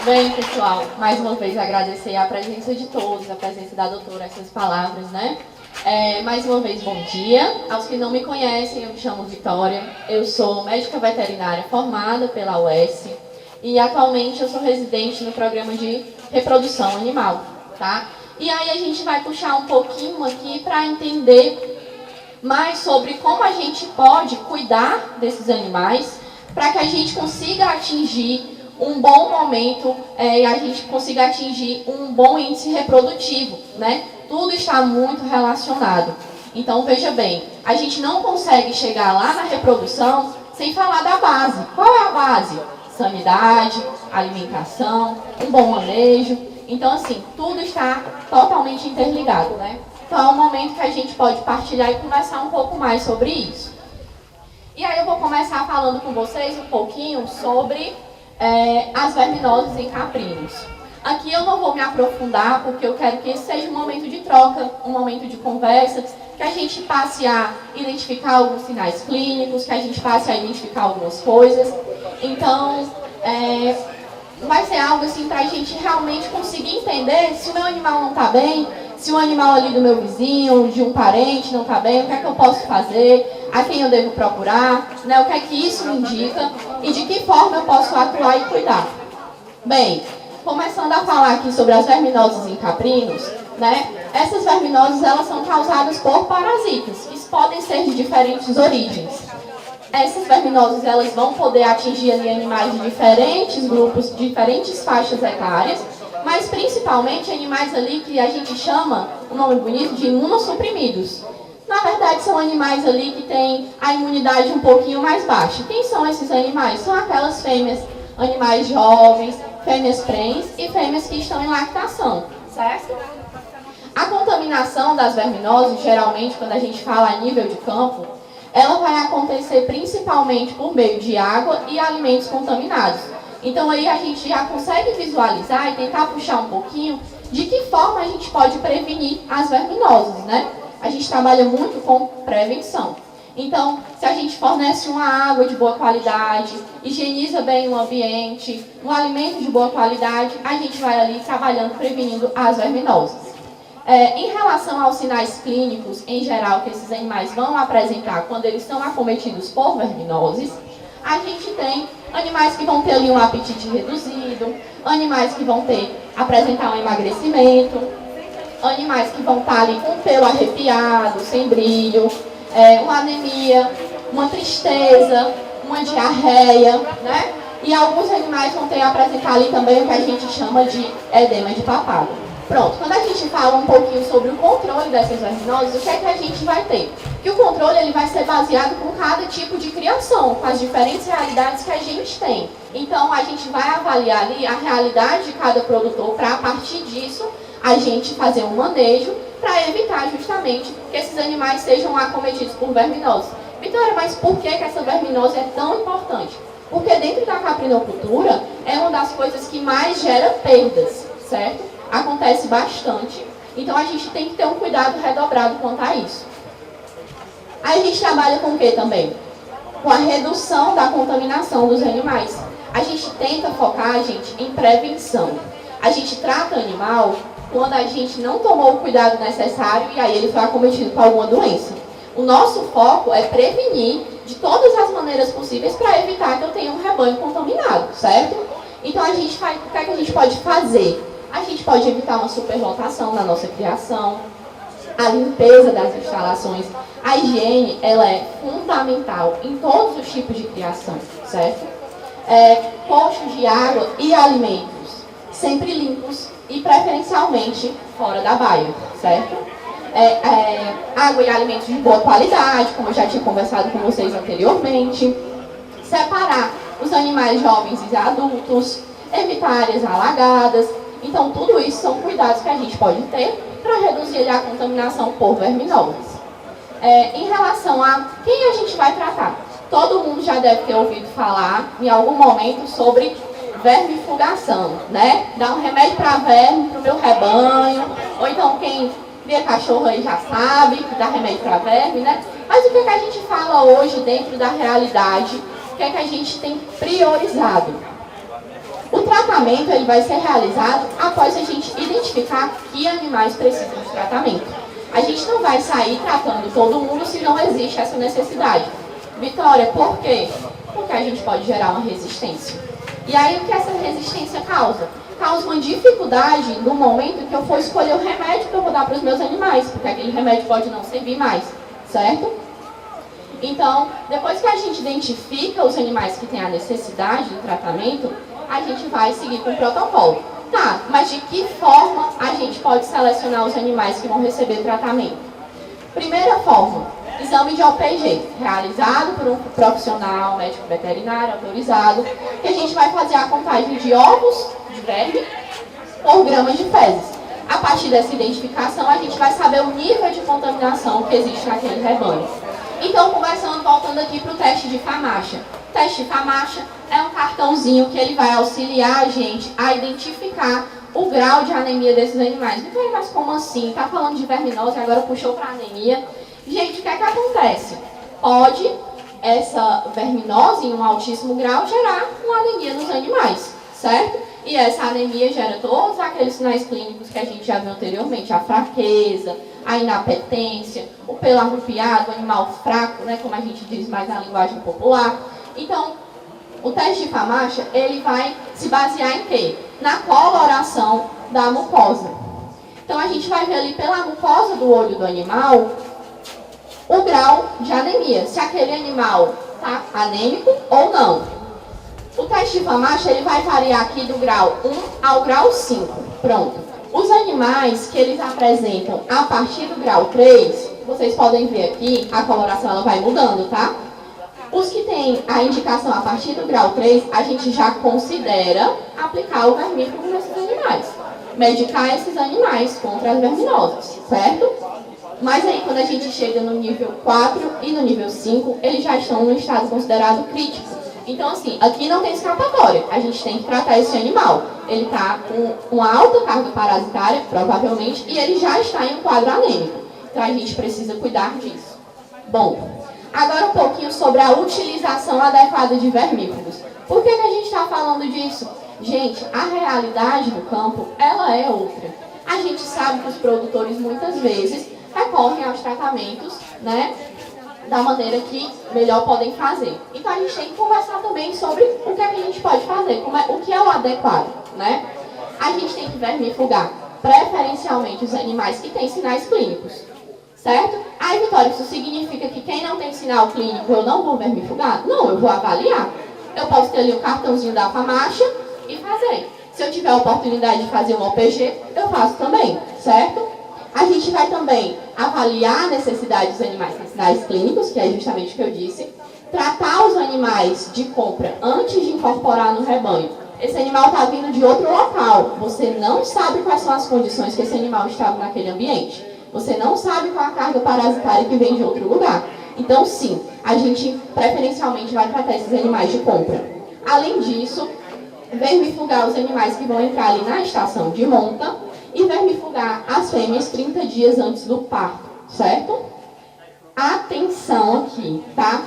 Bem, pessoal, mais uma vez agradecer a presença de todos, a presença da doutora, essas palavras, né? Mais uma vez, bom dia. Aos que não me conhecem, eu me chamo Vitória, eu sou médica veterinária formada pela UES e atualmente eu sou residente no programa de reprodução animal, tá? E aí a gente vai puxar um pouquinho aqui para entender mais sobre como a gente pode cuidar desses animais para que a gente consiga atingir um bom momento e a gente consiga atingir um bom índice reprodutivo, né? Tudo está muito relacionado. Então, veja bem, a gente não consegue chegar lá na reprodução sem falar da base. Qual é a base? Sanidade, alimentação, um bom manejo. Então, assim, tudo está totalmente interligado, né? Então, é um momento que a gente pode partilhar e conversar um pouco mais sobre isso. E aí eu vou começar falando com vocês um pouquinho sobre as verminoses em caprinos. Aqui eu não vou me aprofundar, porque eu quero que esse seja um momento de troca, um momento de conversa, que a gente passe a identificar alguns sinais clínicos, que a gente passe a identificar algumas coisas. Então, vai ser algo assim para a gente realmente conseguir entender se o meu animal não está bem, se o animal ali do meu vizinho, de um parente não está bem, o que é que eu posso fazer, a quem eu devo procurar, né, o que é que isso me indica e de que forma eu posso atuar e cuidar. Bem, começando a falar aqui sobre as verminoses em caprinos, né, essas verminoses elas são causadas por parasitas, que podem ser de diferentes origens. Essas verminoses elas vão poder atingir ali animais de diferentes grupos, diferentes faixas etárias, mas principalmente animais ali que a gente chama, um nome bonito, de imunossuprimidos. Na verdade, são animais ali que têm a imunidade um pouquinho mais baixa. Quem são esses animais? São aquelas fêmeas, animais jovens, fêmeas prens e fêmeas que estão em lactação, certo? A contaminação das verminoses, geralmente, quando a gente fala a nível de campo, ela vai acontecer principalmente por meio de água e alimentos contaminados. Então aí a gente já consegue visualizar e tentar puxar um pouquinho de que forma a gente pode prevenir as verminoses, né? A gente trabalha muito com prevenção. Então, se a gente fornece uma água de boa qualidade, higieniza bem o ambiente, um alimento de boa qualidade, a gente vai ali trabalhando, prevenindo as verminoses. Em relação aos sinais clínicos, em geral, que esses animais vão apresentar quando eles são acometidos por verminoses, a gente tem animais que vão ter ali um apetite reduzido, animais que vão apresentar um emagrecimento, animais que vão estar ali com o pelo arrepiado, sem brilho, uma anemia, uma tristeza, uma diarreia, né? E alguns animais vão apresentar ali também o que a gente chama de edema de papado. Pronto, quando a gente fala um pouquinho sobre o controle dessas verminoses, o que é que a gente vai ter? Que o controle ele vai ser baseado com cada tipo de criação, com as diferentes realidades que a gente tem. Então, a gente vai avaliar ali a realidade de cada produtor para, a partir disso, a gente fazer um manejo para evitar justamente que esses animais sejam acometidos por verminose. Vitória, mas por que essa verminose é tão importante? Porque dentro da caprinocultura é uma das coisas que mais gera perdas, certo? Acontece bastante, então a gente tem que ter um cuidado redobrado quanto a isso. Aí a gente trabalha com o que também? Com a redução da contaminação dos animais. A gente tenta focar, gente, em prevenção. A gente trata o animal quando a gente não tomou o cuidado necessário e aí ele foi acometido com alguma doença. O nosso foco é prevenir de todas as maneiras possíveis para evitar que eu tenha um rebanho contaminado, certo? Então o que é que a gente pode fazer? A gente pode evitar uma superlotação na nossa criação, a limpeza das instalações, a higiene, ela é fundamental em todos os tipos de criação, certo? Postos de água e alimentos sempre limpos e preferencialmente fora da baia, certo? Água e alimentos de boa qualidade, como eu já tinha conversado com vocês anteriormente. Separar os animais jovens e adultos, evitar áreas alagadas. Então, tudo isso são cuidados que a gente pode ter para reduzir a contaminação por verminoses. Em relação a quem a gente vai tratar, todo mundo já deve ter ouvido falar em algum momento sobre vermifugação, né? Dar um remédio para verme para o meu rebanho, ou então quem cria cachorro aí já sabe que dá remédio para verme, né? Mas o que a gente fala hoje dentro da realidade? O que a gente tem priorizado? O tratamento tratamento ele vai ser realizado após a gente identificar que animais precisam de tratamento. A gente não vai sair tratando todo mundo se não existe essa necessidade. Vitória, por quê? Porque a gente pode gerar uma resistência. E aí, o que essa resistência causa? Causa uma dificuldade no momento que eu for escolher o remédio que eu vou dar para os meus animais, porque aquele remédio pode não servir mais, certo? Então, depois que a gente identifica os animais que têm a necessidade do tratamento, a gente vai seguir com o protocolo. Tá, mas de que forma a gente pode selecionar os animais que vão receber tratamento? Primeira forma, exame de OPG, realizado por um profissional, médico veterinário autorizado, que a gente vai fazer a contagem de ovos de verme por gramas de fezes. A partir dessa identificação, a gente vai saber o nível de contaminação que existe naquele rebanho. Então, voltando aqui para o teste de FAMACHA. O teste de FAMACHA é um cartãozinho que ele vai auxiliar a gente a identificar o grau de anemia desses animais. Mas como assim? Está falando de verminose e agora puxou para anemia. Gente, o que é que acontece? Pode essa verminose em um altíssimo grau gerar uma anemia nos animais, certo? E essa anemia gera todos aqueles sinais clínicos que a gente já viu anteriormente, a fraqueza, a inapetência, o pelo arrupiado, o animal fraco, né, como a gente diz mais na linguagem popular. Então, o teste de FAMACHA, ele vai se basear em quê? Na coloração da mucosa. Então, a gente vai ver ali pela mucosa do olho do animal o grau de anemia, se aquele animal está anêmico ou não. O teste de FAMACHA, ele vai variar aqui do grau 1 ao grau 5. Pronto. Os animais que eles apresentam a partir do grau 3, vocês podem ver aqui, a coloração ela vai mudando, tá? Os que têm a indicação a partir do grau 3, a gente já considera aplicar o vermífugo nesses animais. Medicar esses animais contra as verminoses, certo? Mas aí, quando a gente chega no nível 4 e no nível 5, eles já estão no estado considerado crítico. Então, assim, aqui não tem escapatória. A gente tem que tratar esse animal. Ele está com uma alta carga parasitária, provavelmente, e ele já está em um quadro anêmico. Então, a gente precisa cuidar disso. Bom, agora um pouquinho sobre a utilização adequada de vermífugos. Por que a gente está falando disso? Gente, a realidade do campo, ela é outra. A gente sabe que os produtores, muitas vezes, recorrem aos tratamentos, né, da maneira que melhor podem fazer. Então, a gente tem que conversar também sobre o que é que a gente pode fazer, o que é o adequado, né? A gente tem que vermifugar, preferencialmente, os animais que têm sinais clínicos, certo? Aí, Vitória, isso significa que quem não tem sinal clínico, eu não vou vermifugar? Não, eu vou avaliar. Eu posso ter ali o cartãozinho da FAMACHA e fazer. Se eu tiver a oportunidade de fazer um OPG, eu faço também, certo? A gente vai também avaliar a necessidade dos animais com sinais clínicos, que é justamente o que eu disse, tratar os animais de compra antes de incorporar no rebanho. Esse animal está vindo de outro local, você não sabe quais são as condições que esse animal estava naquele ambiente. Você não sabe qual a carga parasitária que vem de outro lugar. Então, sim, a gente preferencialmente vai tratar esses animais de compra. Além disso, vermifugar os animais que vão entrar ali na estação de monta e vermifugar as fêmeas 30 dias antes do parto, certo? Atenção aqui, tá?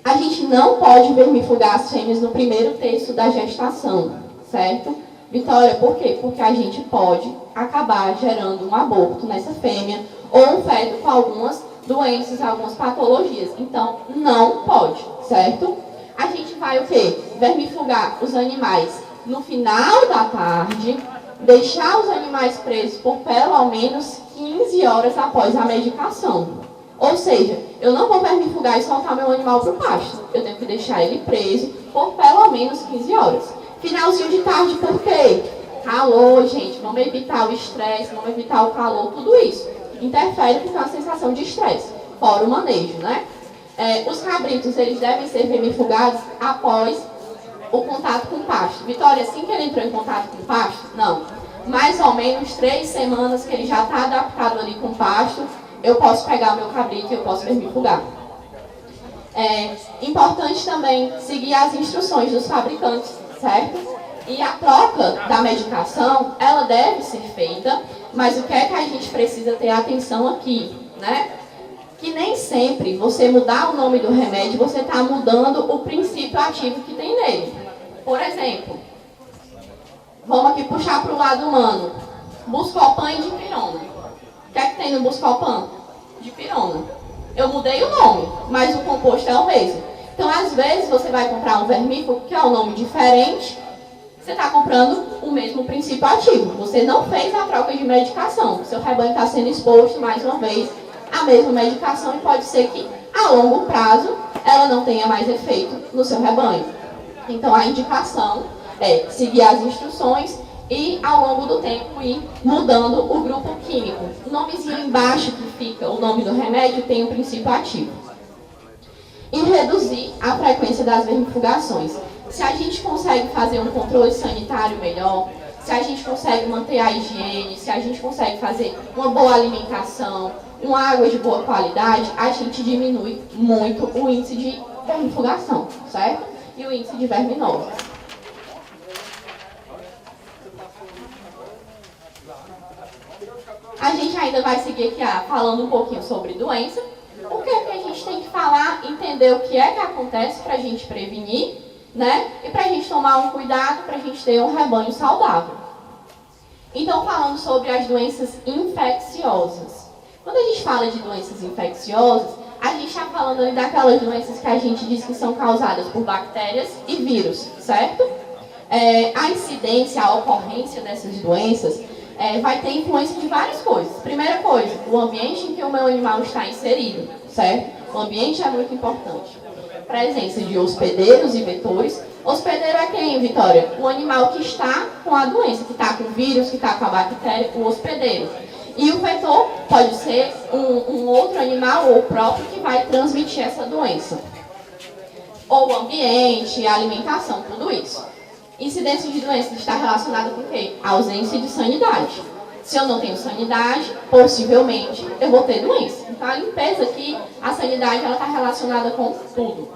A gente não pode vermifugar as fêmeas no primeiro terço da gestação, certo? Vitória, por quê? Porque a gente pode acabar gerando um aborto nessa fêmea ou um feto com algumas doenças, algumas patologias. Então, não pode, certo? A gente vai o quê? Vermifugar os animais no final da tarde, deixar os animais presos por pelo menos 15 horas após a medicação. Ou seja, eu não vou vermifugar e soltar meu animal para o pasto. Eu tenho que deixar ele preso por pelo menos 15 horas. Finalzinho de tarde, por quê? Calor, gente. Vamos evitar o estresse, vamos evitar o calor, tudo isso. Interfere com a sensação de estresse, fora o manejo, né? Os cabritos, eles devem ser vermifugados após o contato com o pasto. Vitória, assim que ele entrou em contato com o pasto? Não. Mais ou menos 3 semanas que ele já está adaptado ali com o pasto, eu posso pegar o meu cabrito e eu posso vermifugar. Importante também seguir as instruções dos fabricantes, certo? E a troca da medicação, ela deve ser feita, mas o que é que a gente precisa ter atenção aqui, né? Que nem sempre você mudar o nome do remédio, você está mudando o princípio ativo que tem nele. Por exemplo, Vamos aqui puxar para o lado humano. Buscopan e dipirona. O que é que tem no Buscopan? Dipirona. Eu mudei o nome, mas o composto é o mesmo. Então, às vezes, você vai comprar um vermífugo que é um nome diferente, você está comprando o mesmo princípio ativo. Você não fez a troca de medicação. Seu rebanho está sendo exposto, mais uma vez, à mesma medicação e pode ser que, a longo prazo, ela não tenha mais efeito no seu rebanho. Então, a indicação é seguir as instruções e, ao longo do tempo, ir mudando o grupo químico. O nomezinho embaixo que fica o nome do remédio tem o princípio ativo. E reduzir a frequência das vermifugações. Se a gente consegue fazer um controle sanitário melhor, se a gente consegue manter a higiene, se a gente consegue fazer uma boa alimentação, uma água de boa qualidade, a gente diminui muito o índice de vermifugação, certo? E o índice de verminose. A gente ainda vai seguir aqui falando um pouquinho sobre doença. O que é que a gente tem que falar, entender o que é que acontece para a gente prevenir, né? E para a gente tomar um cuidado, para a gente ter um rebanho saudável. Então, falando sobre as doenças infecciosas. Quando a gente fala de doenças infecciosas, a gente está falando ali daquelas doenças que a gente diz que são causadas por bactérias e vírus, certo? A incidência, a ocorrência dessas doenças vai ter influência de várias coisas. Primeira coisa, o ambiente em que o meu animal está inserido, certo? O ambiente é muito importante. Presença de hospedeiros e vetores. Hospedeiro é quem, Vitória? O animal que está com a doença, que está com o vírus, que está com a bactéria, o hospedeiro. E o vetor pode ser um outro animal ou próprio que vai transmitir essa doença. Ou o ambiente, a alimentação, tudo isso. Incidência de doenças está relacionada com o quê? A ausência de sanidade. Se eu não tenho sanidade, possivelmente eu vou ter doença. Então, a limpeza aqui, a sanidade, ela está relacionada com tudo.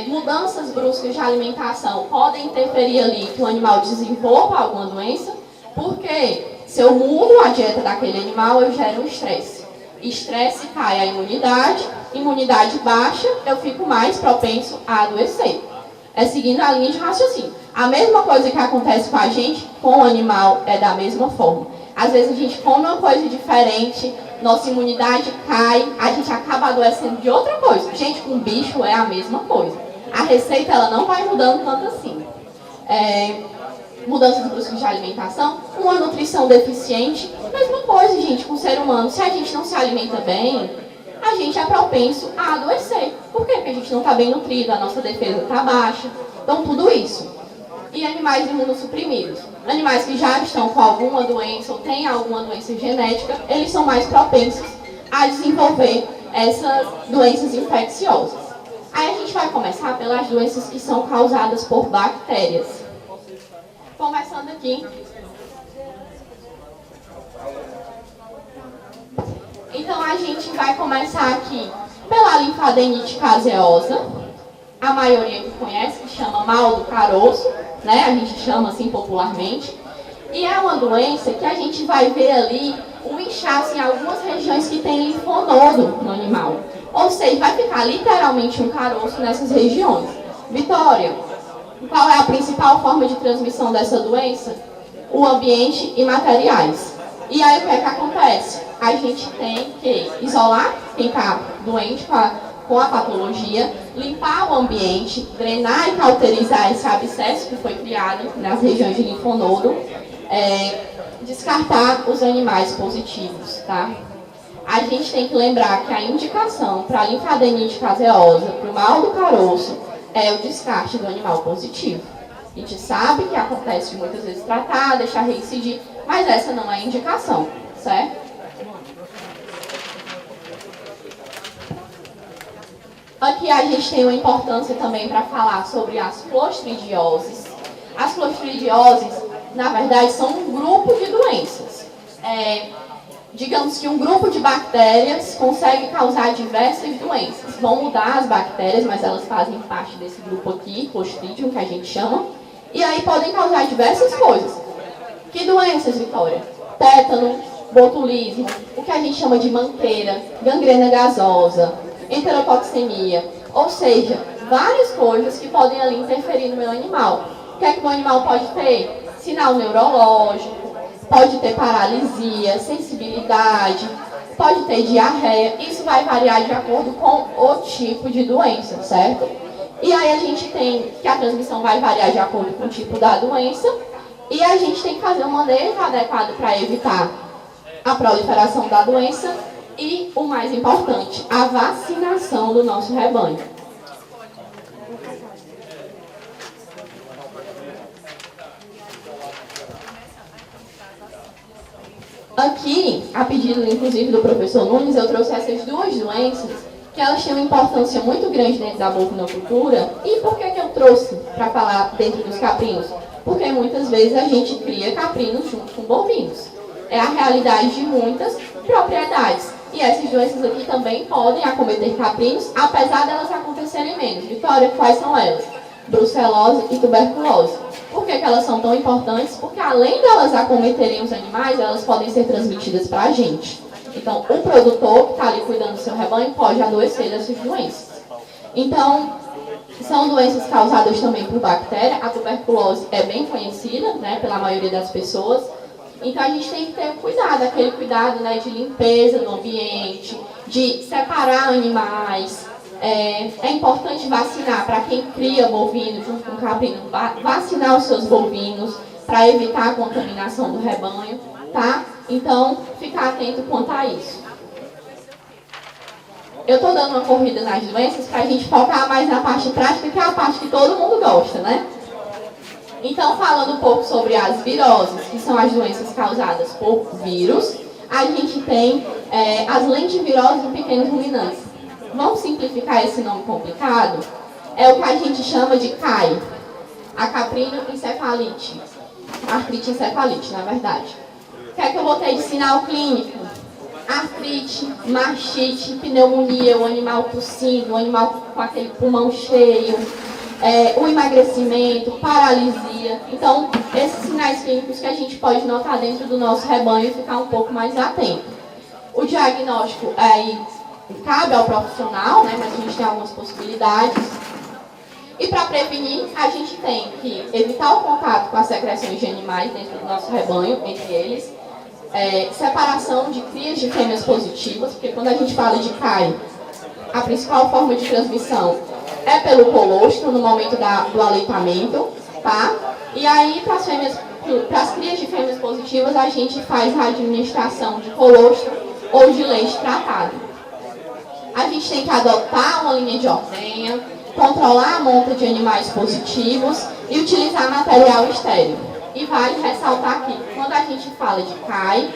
Mudanças bruscas de alimentação podem interferir ali que o animal desenvolva alguma doença, porque se eu mudo a dieta daquele animal, eu gero um estresse. Estresse cai a imunidade baixa, eu fico mais propenso a adoecer. Seguindo a linha de raciocínio. A mesma coisa que acontece com a gente, com o animal, é da mesma forma. Às vezes a gente come uma coisa diferente, nossa imunidade cai, a gente acaba adoecendo de outra coisa. Gente, com bicho é a mesma coisa. A receita ela não vai mudando tanto assim. Mudanças bruscas de alimentação, uma nutrição deficiente, mesma coisa, gente, com o ser humano. Se a gente não se alimenta bem, a gente é propenso a adoecer. Por quê? Porque a gente não está bem nutrido, a nossa defesa está baixa. Então, tudo isso. E animais imunossuprimidos. Animais que já estão com alguma doença ou têm alguma doença genética, eles são mais propensos a desenvolver essas doenças infecciosas. Aí a gente vai começar pelas doenças que são causadas por bactérias. Começando aqui. Então, a gente vai começar aqui pela linfadenite caseosa. A maioria que conhece, que chama mal do caroço, né? A gente chama assim popularmente. E é uma doença que a gente vai ver ali um inchaço em algumas regiões que tem linfonodo no animal. Ou seja, vai ficar literalmente um caroço nessas regiões. Vitória, qual é a principal forma de transmissão dessa doença? O ambiente e materiais. E aí o que é que acontece? A gente tem que isolar quem está doente com a patologia, limpar o ambiente, drenar e cauterizar esse abscesso que foi criado nas regiões de linfonodo, descartar os animais positivos, tá? A gente tem que lembrar que a indicação para a linfadenite caseosa, para o mal do caroço, é o descarte do animal positivo. A gente sabe que acontece de muitas vezes tratar, deixar reincidir, mas essa não é a indicação, certo? Aqui a gente tem uma importância também para falar sobre as clostridioses. As clostridioses, na verdade, são um grupo de doenças. Digamos que um grupo de bactérias consegue causar diversas doenças. Vão mudar as bactérias, mas elas fazem parte desse grupo aqui, Clostridium, que a gente chama. E aí podem causar diversas coisas. Que doenças, Vitória? Tétano, botulismo, o que a gente chama de manqueira, gangrena gasosa, enterotoxemia. Ou seja, várias coisas que podem ali interferir no meu animal. O que é que o animal pode ter? Sinal neurológico, pode ter paralisia, sensibilidade, pode ter diarreia. Isso vai variar de acordo com o tipo de doença, certo? E aí a gente tem que a transmissão vai variar de acordo com o tipo da doença e a gente tem que fazer um manejo adequado para evitar a proliferação da doença e, o mais importante, a vacinação do nosso rebanho. Aqui, a pedido inclusive do professor Nunes, eu trouxe essas duas doenças que elas têm uma importância muito grande dentro da bovinocultura. E por que eu trouxe para falar dentro dos caprinos? Porque muitas vezes a gente cria caprinos junto com bovinos. É a realidade de muitas propriedades. E essas doenças aqui também podem acometer caprinos, apesar delas acontecerem menos. Vitória, quais são elas? Brucelose e tuberculose. Por que elas são tão importantes? Porque além delas acometerem os animais, elas podem ser transmitidas para a gente. Então, o produtor que está ali cuidando do seu rebanho pode adoecer dessas doenças. Então, são doenças causadas também por bactéria. A tuberculose é bem conhecida, né, pela maioria das pessoas. Então, a gente tem que ter cuidado, aquele cuidado, né, de limpeza do ambiente, de separar animais. É importante vacinar para quem cria bovino junto com caprino, vacinar os seus bovinos para evitar a contaminação do rebanho, tá? Então, ficar atento quanto a isso. Eu estou dando uma corrida nas doenças para a gente focar mais na parte prática, que é a parte que todo mundo gosta, né? Então, falando um pouco sobre as viroses, que são as doenças causadas por vírus, a gente tem as lentiviroses em pequenos ruminantes. Vamos simplificar esse nome complicado? É o que a gente chama de CAI, a caprino encefalite, artrite encefalite, na verdade. O que é que eu botei de sinal clínico? Artrite, mastite, pneumonia, o animal tossindo, o animal com aquele pulmão cheio, o emagrecimento, paralisia. Então, esses sinais clínicos que a gente pode notar dentro do nosso rebanho e ficar um pouco mais atento. O diagnóstico aí cabe ao profissional, né, mas a gente tem algumas possibilidades. E para prevenir, a gente tem que evitar o contato com as secreções de animais dentro do nosso rebanho, entre eles. Separação de crias de fêmeas positivas, porque quando a gente fala de CAI, a principal forma de transmissão é pelo colostro no momento do aleitamento, tá? E aí, para as crias de fêmeas positivas, a gente faz a administração de colostro ou de leite tratado. A gente tem que adotar uma linha de ordenha, controlar a monta de animais positivos e utilizar material estéril. E vale ressaltar aqui, quando a gente fala de CAI,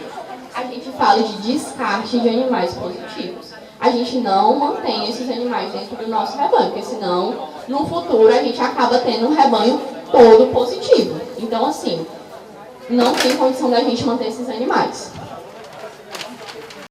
a gente fala de descarte de animais positivos. A gente não mantém esses animais dentro do nosso rebanho, porque senão, no futuro, a gente acaba tendo um rebanho todo positivo. Então, assim, não tem condição da gente manter esses animais.